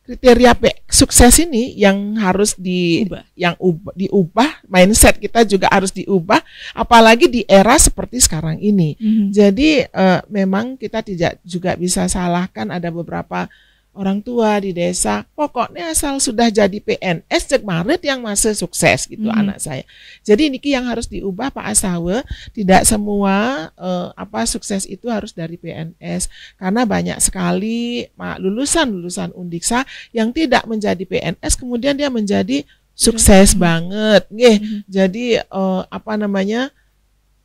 kriteria sukses ini yang harus diubah, mindset kita juga harus diubah, apalagi di era seperti sekarang ini. Jadi memang kita tidak juga bisa salahkan ada beberapa orang tua di desa, pokoknya asal sudah jadi PNS cek maret yang masih sukses gitu anak saya. Jadi niki yang harus diubah Pak Astawa, tidak semua sukses itu harus dari PNS, karena banyak sekali lulusan Undiksa yang tidak menjadi PNS kemudian dia menjadi sukses banget, jadi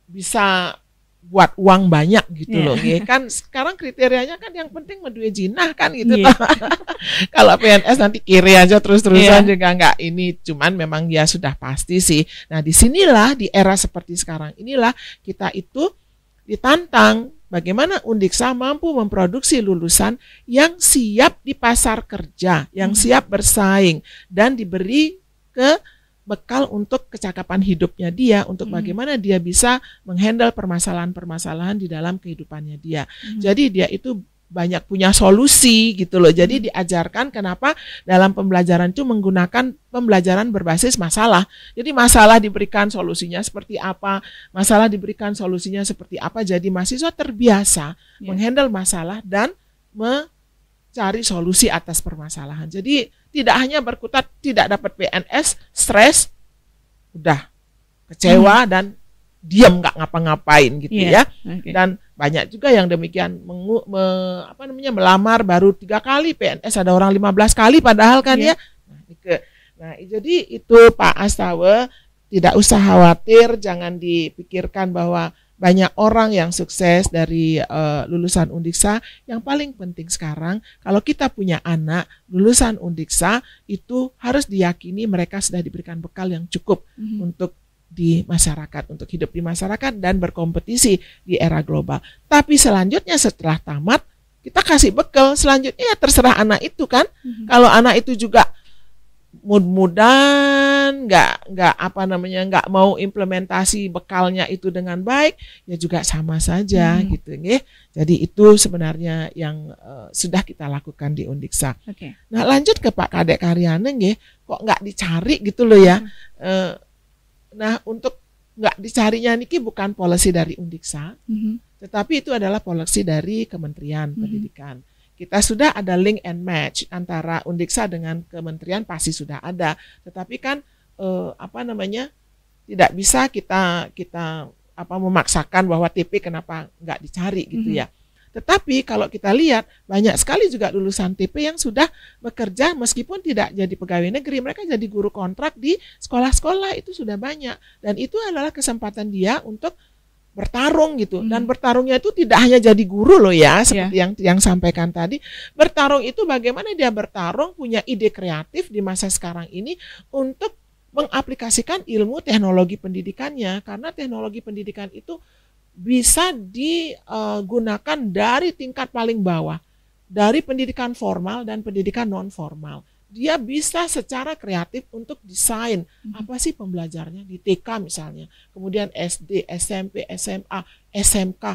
bisa buat uang banyak gitu loh, kan sekarang kriterianya kan yang penting menduit jinah kan gitu loh. Kalau PNS nanti kiri aja terus-terusan juga nggak ini, cuman memang ya sudah pasti sih. Nah disinilah di era seperti sekarang inilah kita itu ditantang bagaimana Undiksa mampu memproduksi lulusan yang siap di pasar kerja, yang siap bersaing dan diberi bekal untuk kecakapan hidupnya dia, untuk bagaimana dia bisa menghandle permasalahan-permasalahan di dalam kehidupannya dia. Jadi dia itu banyak punya solusi gitu loh. Jadi diajarkan kenapa dalam pembelajaran itu menggunakan pembelajaran berbasis masalah. Jadi masalah diberikan solusinya seperti apa, masalah diberikan solusinya seperti apa. Jadi mahasiswa terbiasa menghandle masalah dan cari solusi atas permasalahan. Jadi tidak hanya berkutat tidak dapat PNS, stres, udah kecewa dan diam nggak ngapa-ngapain gitu ya. Dan banyak juga yang demikian melamar baru 3 kali PNS, ada orang 15 kali padahal kan ya. Nah, jadi itu Pak Astawa tidak usah khawatir, jangan dipikirkan bahwa banyak orang yang sukses dari lulusan Undiksa. Yang paling penting sekarang kalau kita punya anak lulusan Undiksa itu harus diyakini mereka sudah diberikan bekal yang cukup untuk di masyarakat, untuk hidup di masyarakat dan berkompetisi di era global. Tapi selanjutnya setelah tamat kita kasih bekal, selanjutnya ya terserah anak itu kan. Kalau anak itu juga mudah-mudahan nggak mau implementasi bekalnya itu dengan baik, ya juga sama saja gitu nggih. Jadi itu sebenarnya yang sudah kita lakukan di Undiksa. Nah lanjut ke Pak Kadek Karyana nggih, kok nggak dicari gitu loh ya. Nah untuk nggak dicarinya niki bukan policy dari Undiksa, tetapi itu adalah policy dari Kementerian Pendidikan. kita sudah ada link and match antara Undiksa dengan kementerian, pasti sudah ada. Tetapi kan tidak bisa kita memaksakan bahwa TP kenapa nggak dicari gitu ya. Tetapi kalau kita lihat banyak sekali juga lulusan TP yang sudah bekerja meskipun tidak jadi pegawai negeri, mereka jadi guru kontrak di sekolah-sekolah, itu sudah banyak, dan itu adalah kesempatan dia untuk bertarung gitu. Dan bertarungnya itu tidak hanya jadi guru loh ya, seperti yang sampaikan tadi. Bertarung itu bagaimana dia bertarung, punya ide kreatif di masa sekarang ini untuk mengaplikasikan ilmu teknologi pendidikannya, karena teknologi pendidikan itu bisa digunakan dari tingkat paling bawah, dari pendidikan formal dan pendidikan non formal. Dia bisa secara kreatif untuk desain apa sih pembelajarnya di TK misalnya, kemudian SD, SMP, SMA, SMK,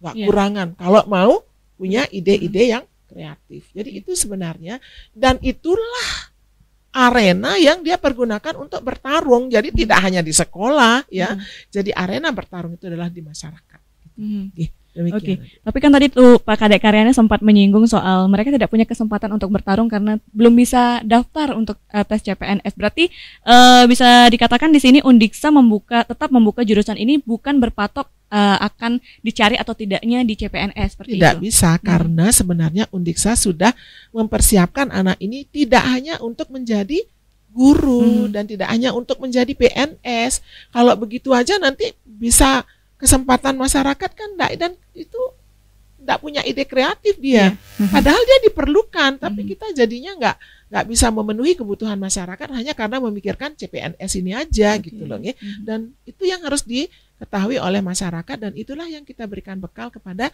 nggak kurangan kalau mau punya ide-ide yang kreatif. Jadi itu sebenarnya, dan itulah arena yang dia pergunakan untuk bertarung. Jadi tidak hanya di sekolah ya, jadi arena bertarung itu adalah di masyarakat. Oke. Tapi kan tadi tuh Pak Kadek Karyana sempat menyinggung soal mereka tidak punya kesempatan untuk bertarung karena belum bisa daftar untuk tes CPNS. Berarti bisa dikatakan di sini Undiksa tetap membuka jurusan ini bukan berpatok akan dicari atau tidaknya di CPNS seperti tidak itu. Bisa, karena sebenarnya Undiksa sudah mempersiapkan anak ini tidak hanya untuk menjadi guru dan tidak hanya untuk menjadi PNS. Kalau begitu aja nanti bisa kesempatan masyarakat kan dan itu tidak punya ide kreatif dia. Padahal dia diperlukan, tapi kita jadinya nggak bisa memenuhi kebutuhan masyarakat hanya karena memikirkan CPNS ini aja gitu loh ya. Dan itu yang harus diketahui oleh masyarakat, dan itulah yang kita berikan bekal kepada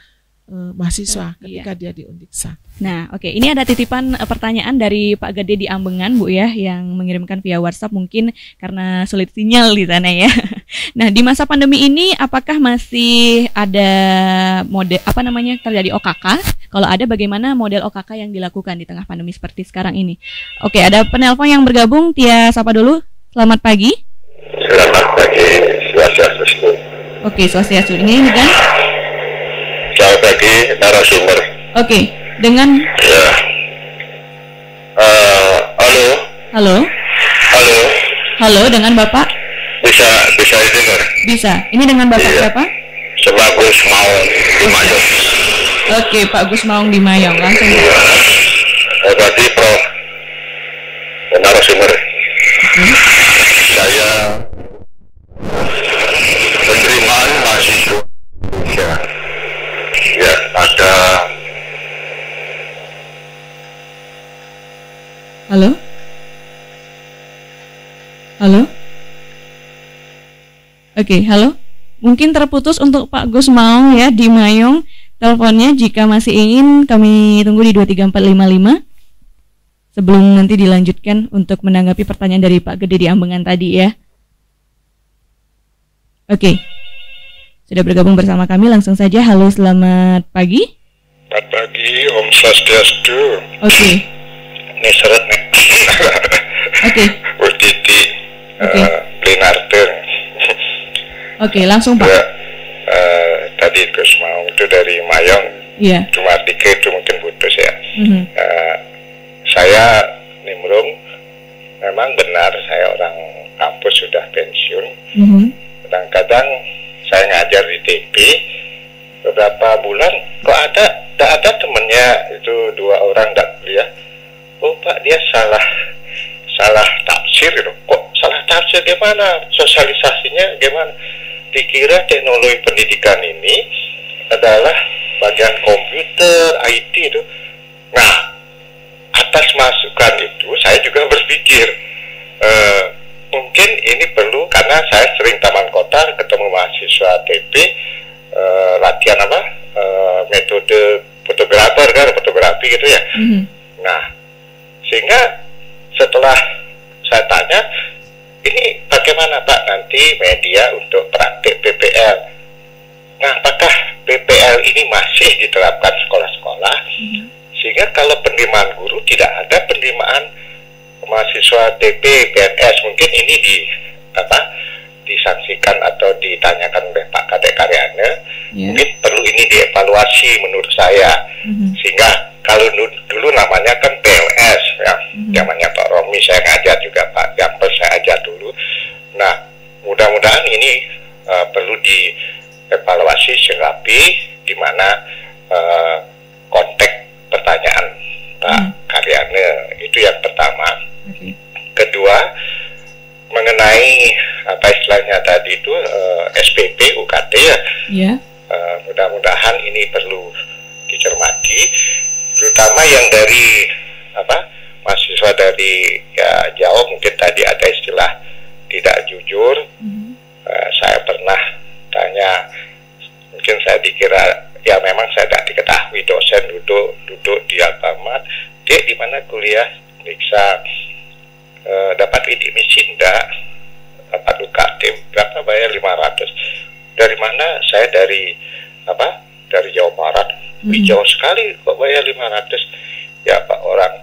mahasiswa ketika dia di Undiksa. Nah, oke, ini ada titipan pertanyaan dari Pak Gede di Ambengan, Bu ya, yang mengirimkan via WhatsApp, mungkin karena sulit sinyal di sana ya. Nah, di masa pandemi ini apakah masih ada terjadi OKK? Kalau ada, bagaimana model OKK yang dilakukan di tengah pandemi seperti sekarang ini? Oke, ada penelpon yang bergabung, Tia sapa dulu. Selamat pagi. Selamat pagi, Swastiastu. Oke, Swastiastu. Ini kan? Selamat pagi, narasumber. Oke, dengan ya. Halo. Halo. Halo. Halo, dengan Bapak? Bisa dengar? Bisa. Ini dengan Bapak siapa? Pak Gus Maung di Mayong. Oke, Pak Gus Maung di Mayong, langsung. Ya. Tadi Prof. Narasumber. Saya penerimaan mahasiswa Indonesia. Ya, ada. Halo? Halo? Oke, halo. Mungkin terputus untuk Pak Gus Maung ya di Mayong. Teleponnya jika masih ingin kami tunggu di 23455. Sebelum nanti dilanjutkan untuk menanggapi pertanyaan dari Pak Gede di Ambengan tadi ya. Oke. Sudah bergabung bersama kami, langsung saja. Halo, selamat pagi. Selamat pagi, Om Swastiastu. Oke. Ini seret nih. Oke. Bu Titi. Oke. Linarten. Oke, langsung Pak. Ya, tadi Gus Maung itu dari Mayong. Iya. Cuma dikit itu mungkin putus ya. Saya nimbrung, memang benar saya orang kampus sudah pensiun. Kadang-kadang saya ngajar di TP, beberapa bulan kok tak ada temennya itu 2 orang tak kuliah. Oh Pak, dia salah tafsir itu. Kok salah tafsir gimana? Sosialisasinya gimana? Dikira teknologi pendidikan ini adalah bagian komputer, IT itu. Nah, atas masukan itu saya juga berpikir mungkin ini perlu, karena saya sering taman kota ketemu mahasiswa TP latihan metode fotografi gitu ya. Nah, sehingga setelah saya tanya, ini bagaimana Pak nanti media untuk praktik PPL? Nah, apakah PPL ini masih diterapkan sekolah-sekolah? Sehingga kalau penerimaan guru tidak ada penerimaan mahasiswa TP, PNS, mungkin ini disanksikan atau ditanyakan oleh Pak Kadek Karyana. Mungkin perlu ini dievaluasi menurut saya. Sehingga kalau dulu namanya kan PLS ya, zamannya Pak Romi saya ngajar juga, Pak Gampel saya ajar dulu. Nah, mudah-mudahan ini perlu dievaluasi serapi, di mana konteks pertanyaan Pak Karyana itu yang pertama. Kedua, mengenai apa istilahnya tadi itu SPP UKT ya. Mudah-mudahan ini perlu dicermati, terutama yang dari mahasiswa dari ya Jawa, mungkin tadi ada istilah tidak jujur. Saya pernah tanya, mungkin saya dikira ya memang saya tidak diketahui dosen duduk di Alfamart, dia di mana kuliah, bisa dapat ID misi enggak, dapat UKT berapa, bayar 500. Dari mana? Saya dari Jawa Barat. Jauh sekali kok bayar 500. Ya Pak, orang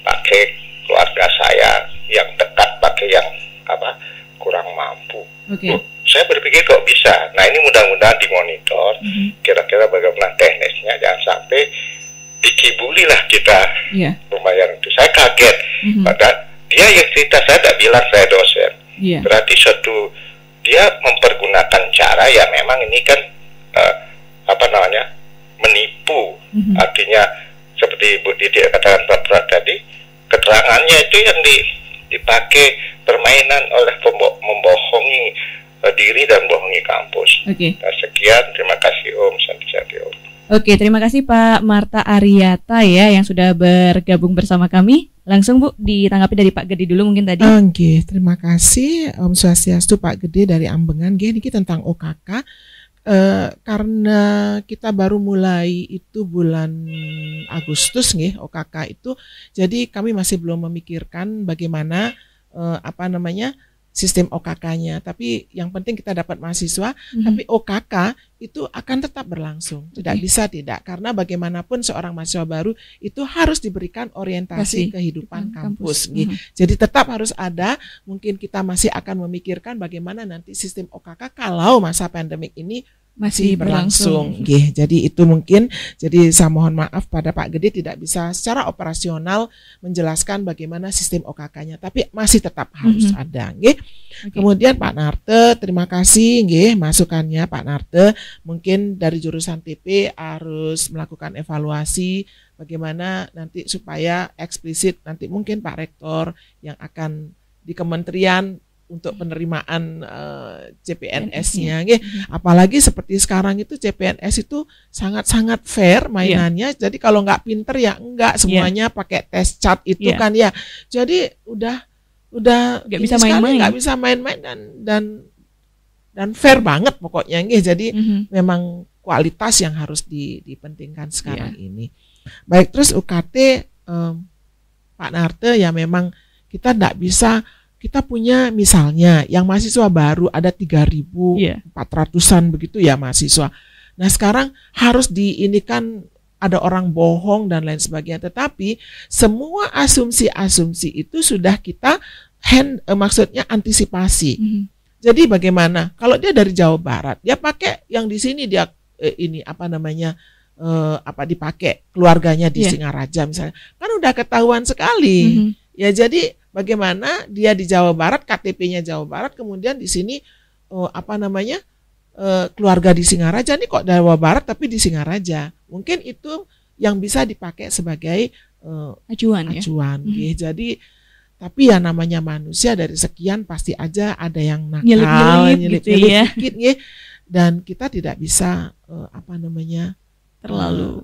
pakai keluarga saya yang dekat, pakai yang kurang mampu. Saya berpikir kok bisa. Nah, ini mudah-mudahan dimonitor, kira-kira bagaimana teknisnya, jangan sampai dikibuli lah kita pembayaran itu. Saya kaget, padahal dia yang cerita, saya tidak bilang saya dosen. Berarti dia mempergunakan cara ya memang ini kan menipu. Artinya seperti Bu Didi katakan Pak tadi, keterangannya itu yang dipakai permainan oleh membohongi diri dan bohongi kampus. Nah, sekian, terima kasih Om Santi Om. Oke, terima kasih Pak Marta Aryata ya yang sudah bergabung bersama kami. Langsung Bu, ditanggapi dari Pak Gede dulu mungkin tadi. Oke, terima kasih Om Swastiastu Pak Gede dari Ambengan. Ini tentang OKK. Karena kita baru mulai itu bulan Agustus OKK itu, jadi kami masih belum memikirkan bagaimana sistem OKK-nya. Tapi yang penting kita dapat mahasiswa, tapi OKK itu akan tetap berlangsung. Tidak bisa tidak, karena bagaimanapun seorang mahasiswa baru itu harus diberikan orientasi kehidupan kampus. Jadi tetap harus ada. Mungkin kita masih akan memikirkan bagaimana nanti sistem OKK kalau masa pandemik ini masih berlangsung. Jadi itu mungkin, jadi saya mohon maaf pada Pak Gede tidak bisa secara operasional menjelaskan bagaimana sistem OKK-nya, tapi masih tetap harus ada. Kemudian Pak Narte, terima kasih masukannya Pak Narte. Mungkin dari jurusan TP harus melakukan evaluasi bagaimana nanti supaya eksplisit, nanti mungkin Pak Rektor yang akan di kementerian untuk penerimaan CPNS-nya, apalagi seperti sekarang itu CPNS itu sangat-sangat fair mainannya. Jadi kalau nggak pinter ya enggak, semuanya pakai tes cat itu kan ya. Jadi udah nggak bisa main-main, nggak bisa main-main dan fair banget pokoknya. Jadi memang kualitas yang harus dipentingkan sekarang ini. Baik, terus UKT Pak Narte ya memang kita nggak bisa. Kita punya misalnya yang mahasiswa baru ada 3.400-an begitu ya mahasiswa. Nah sekarang harus diinikan ada orang bohong dan lain sebagainya. Tetapi semua asumsi-asumsi itu sudah kita maksudnya antisipasi. Jadi bagaimana? Kalau dia dari Jawa Barat, dia pakai yang di sini dia dipakai keluarganya di Singaraja misalnya. Kan udah ketahuan sekali. Ya jadi bagaimana dia di Jawa Barat, KTP-nya Jawa Barat, kemudian di sini keluarga di Singaraja, nih kok Jawa Barat tapi di Singaraja. Mungkin itu yang bisa dipakai sebagai acuan. Jadi tapi ya namanya manusia, dari sekian pasti aja ada yang nakal, nyelip-nyelip dikit dan kita tidak bisa terlalu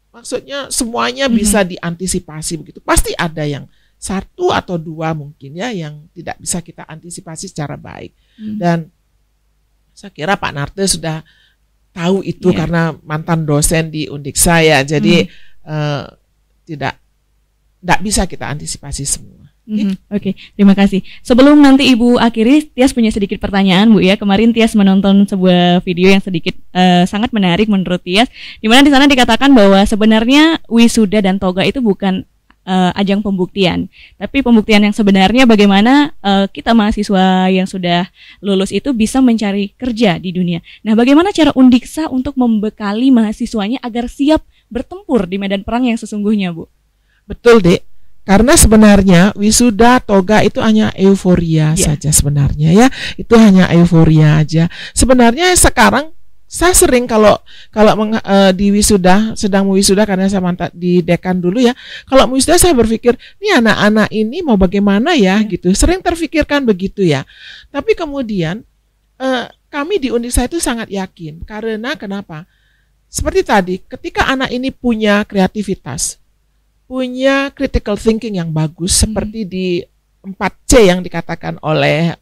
maksudnya semuanya bisa diantisipasi begitu. Pasti ada yang satu atau dua mungkin ya yang tidak bisa kita antisipasi secara baik. Dan saya kira Pak Narte sudah tahu itu karena mantan dosen di Undiksa ya. Jadi tidak bisa kita antisipasi semua. Oke, terima kasih. Sebelum nanti Ibu akhiri, Tias punya sedikit pertanyaan Bu ya. Kemarin Tias menonton sebuah video yang sedikit sangat menarik menurut Tias, di mana di sana dikatakan bahwa sebenarnya wisuda dan toga itu bukan ajang pembuktian. Tapi pembuktian yang sebenarnya bagaimana kita mahasiswa yang sudah lulus itu bisa mencari kerja di dunia. Nah, bagaimana cara Undiksa untuk membekali mahasiswanya agar siap bertempur di medan perang yang sesungguhnya, Bu? Betul, Dek. Karena sebenarnya wisuda toga itu hanya euforia saja sebenarnya ya. Itu hanya euforia aja. Sebenarnya sekarang saya sering kalau di wisuda, sedang mau wisuda karena saya mantap di dekan dulu ya. Kalau mau wisuda saya berpikir, nih anak-anak ini mau bagaimana ya gitu. Sering terfikirkan begitu ya. Tapi kemudian kami di Undiksa itu sangat yakin. Karena kenapa? Seperti tadi, ketika anak ini punya kreativitas, punya critical thinking yang bagus seperti di 4C yang dikatakan oleh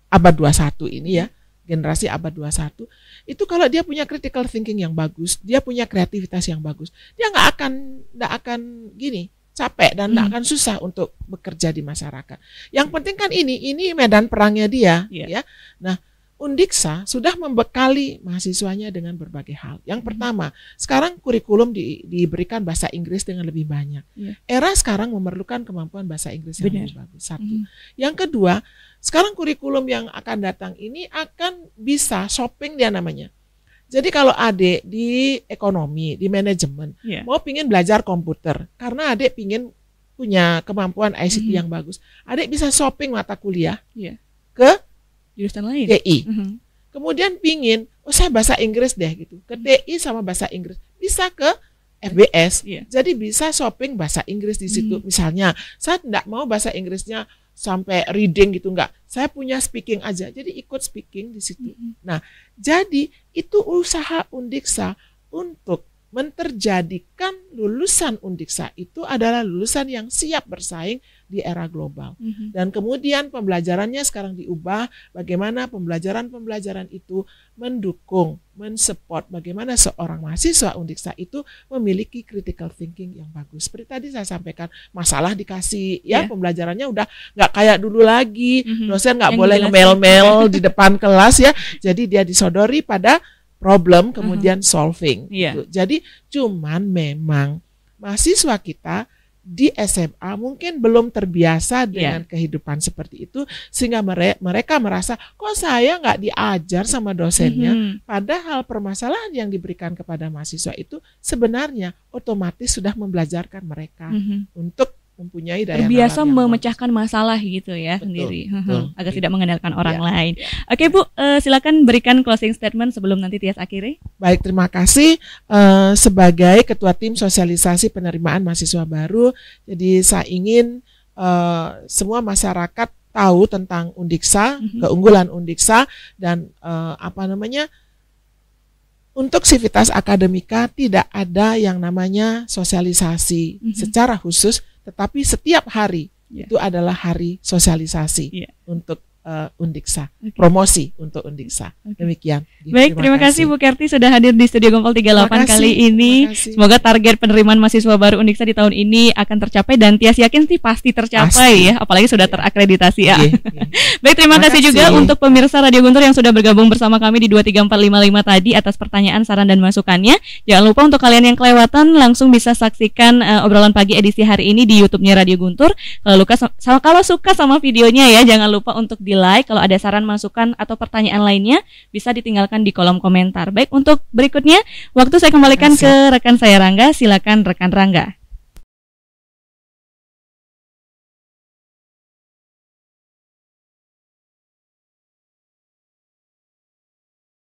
abad 21 ini ya, generasi abad 21, itu kalau dia punya critical thinking yang bagus, dia punya kreativitas yang bagus, dia nggak akan gini capek dan nggak akan susah untuk bekerja di masyarakat. Yang penting kan ini medan perangnya dia ya. Nah, Undiksa sudah membekali mahasiswanya dengan berbagai hal. Yang pertama, sekarang kurikulum diberikan bahasa Inggris dengan lebih banyak. Era sekarang memerlukan kemampuan bahasa Inggris yang lebih bagus. Satu. Yang kedua, sekarang kurikulum yang akan datang ini akan bisa shopping dia namanya. Jadi kalau adik di ekonomi, di manajemen, mau pingin belajar komputer, karena adik pingin punya kemampuan ICT yang bagus, adik bisa shopping mata kuliah ke jurusan lain. TI. Kemudian pingin, saya bahasa Inggris deh gitu. Ke TI sama bahasa Inggris. Bisa ke FBS. Jadi bisa shopping bahasa Inggris di situ. Misalnya, saya tidak mau bahasa Inggrisnya sampai reading gitu, enggak. Saya punya speaking aja. Jadi ikut speaking di situ. Nah, jadi itu usaha Undiksa untuk menterjadikan lulusan Undiksa itu adalah lulusan yang siap bersaing di era global. Dan kemudian pembelajarannya sekarang diubah, bagaimana pembelajaran itu mendukung, mensupport bagaimana seorang mahasiswa Undiksa itu memiliki critical thinking yang bagus. Seperti tadi saya sampaikan, masalah dikasih pembelajarannya udah nggak kayak dulu lagi, dosen nggak boleh ngemel-mel di depan kelas ya, jadi dia disodori pada problem kemudian solving gitu. Jadi cuman memang mahasiswa kita di SMA mungkin belum terbiasa dengan kehidupan seperti itu, sehingga mereka merasa kok saya nggak diajar sama dosennya, padahal permasalahan yang diberikan kepada mahasiswa itu sebenarnya otomatis sudah membelajarkan mereka untuk mempunyai daya terbiasa memecahkan masalah gitu ya. Sendiri agar tidak mengandalkan orang lain. Oke Bu, silakan berikan closing statement sebelum nanti Tias akhiri. Baik, terima kasih. Sebagai ketua tim sosialisasi penerimaan mahasiswa baru, jadi saya ingin semua masyarakat tahu tentang Undiksa, keunggulan Undiksa, dan untuk sivitas akademika tidak ada yang namanya sosialisasi secara khusus, tetapi setiap hari itu adalah hari sosialisasi untuk Undiksa, promosi untuk Undiksa. Demikian. Baik, terima kasih Bu Kerti sudah hadir di Studio Gompol 38 kali ini. Semoga target penerimaan mahasiswa baru Undiksa di tahun ini akan tercapai, dan Tias yakin sih pasti tercapai ya, apalagi sudah terakreditasi ya. Baik, terima kasih juga untuk pemirsa Radio Guntur yang sudah bergabung bersama kami di 23455 tadi atas pertanyaan, saran dan masukannya. Jangan lupa untuk kalian yang kelewatan langsung bisa saksikan obrolan pagi edisi hari ini di YouTube-nya Radio Guntur. Kalau suka sama videonya ya, jangan lupa untuk di-like. Kalau ada saran, masukan atau pertanyaan lainnya bisa ditinggalkan di kolom komentar. Baik, untuk berikutnya waktu saya kembalikan ke rekan saya Rangga. Silakan rekan Rangga.